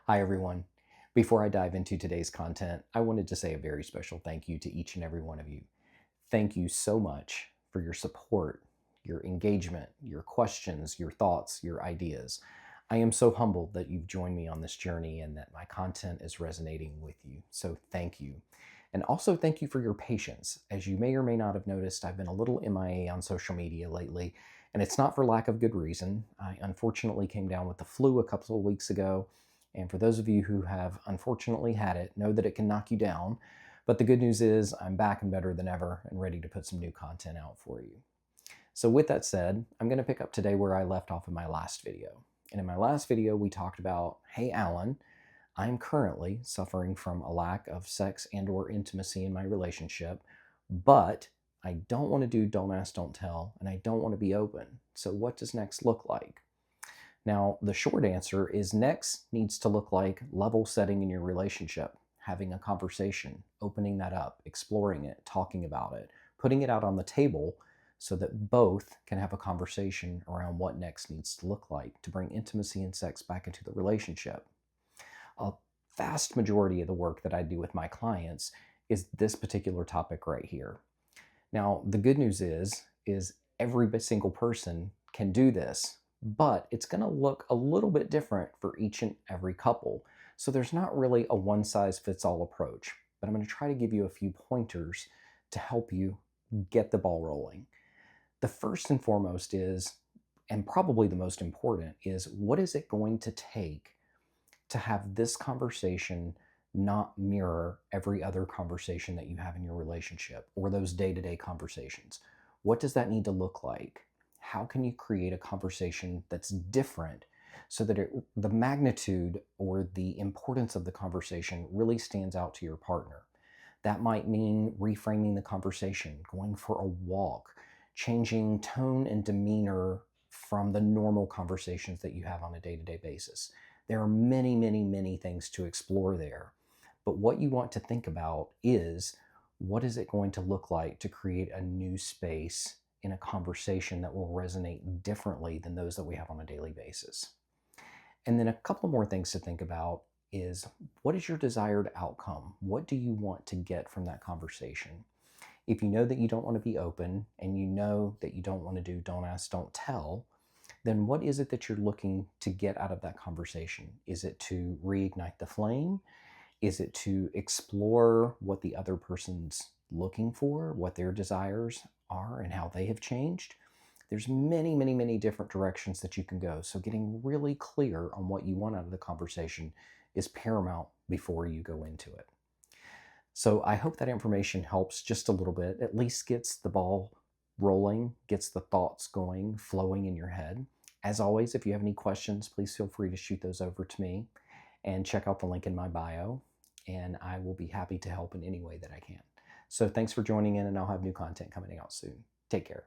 Hi, everyone. Before I dive into today's content, I wanted to say a very special thank you to each and every one of you. Thank you so much for your support, your engagement, your questions, your thoughts, your ideas. I am so humbled that you've joined me on this journey and that my content is resonating with you. So thank you. And also thank you for your patience. As you may or may not have noticed, I've been a little MIA on social media lately, and it's not for lack of good reason. I unfortunately came down with the flu a couple of weeks ago. And for those of you who have unfortunately had it, know that it can knock you down. But the good news is I'm back and better than ever and ready to put some new content out for you. So with that said, I'm going to pick up today where I left off in my last video. And in my last video, we talked about, hey, Alan, I'm currently suffering from a lack of sex and or intimacy in my relationship, but I don't want to do don't ask, don't tell, and I don't want to be open. So what does next look like? Now, the short answer is next needs to look like level setting in your relationship, having a conversation, opening that up, exploring it, talking about it, putting it out on the table so that both can have a conversation around what next needs to look like to bring intimacy and sex back into the relationship. A vast majority of the work that I do with my clients is this particular topic right here. Now, the good news is every single person can do this, but it's going to look a little bit different for each and every couple. So there's not really a one size fits all approach, but I'm going to try to give you a few pointers to help you get the ball rolling. The first and foremost is, and probably the most important, is what is it going to take to have this conversation not mirror every other conversation that you have in your relationship or those day to day conversations? What does that need to look like? How can you create a conversation that's different so that the magnitude or the importance of the conversation really stands out to your partner? That might mean reframing the conversation, going for a walk, changing tone and demeanor from the normal conversations that you have on a day to day basis. There are many, many, many things to explore there. But what you want to think about is what is it going to look like to create a new space in a conversation that will resonate differently than those that we have on a daily basis? And then a couple more things to think about is what is your desired outcome? What do you want to get from that conversation? If you know that you don't want to be open and you know that you don't want to do don't ask, don't tell, then what is it that you're looking to get out of that conversation? Is it to reignite the flame? Is it to explore what the other person's looking for, what their desires are, and how they have changed? There's many, many, many different directions that you can go. So getting really clear on what you want out of the conversation is paramount before you go into it. So I hope that information helps just a little bit, at least gets the ball rolling, gets the thoughts going, flowing in your head. As always, if you have any questions, please feel free to shoot those over to me and check out the link in my bio, and I will be happy to help in any way that I can. So thanks for joining in, and I'll have new content coming out soon. Take care.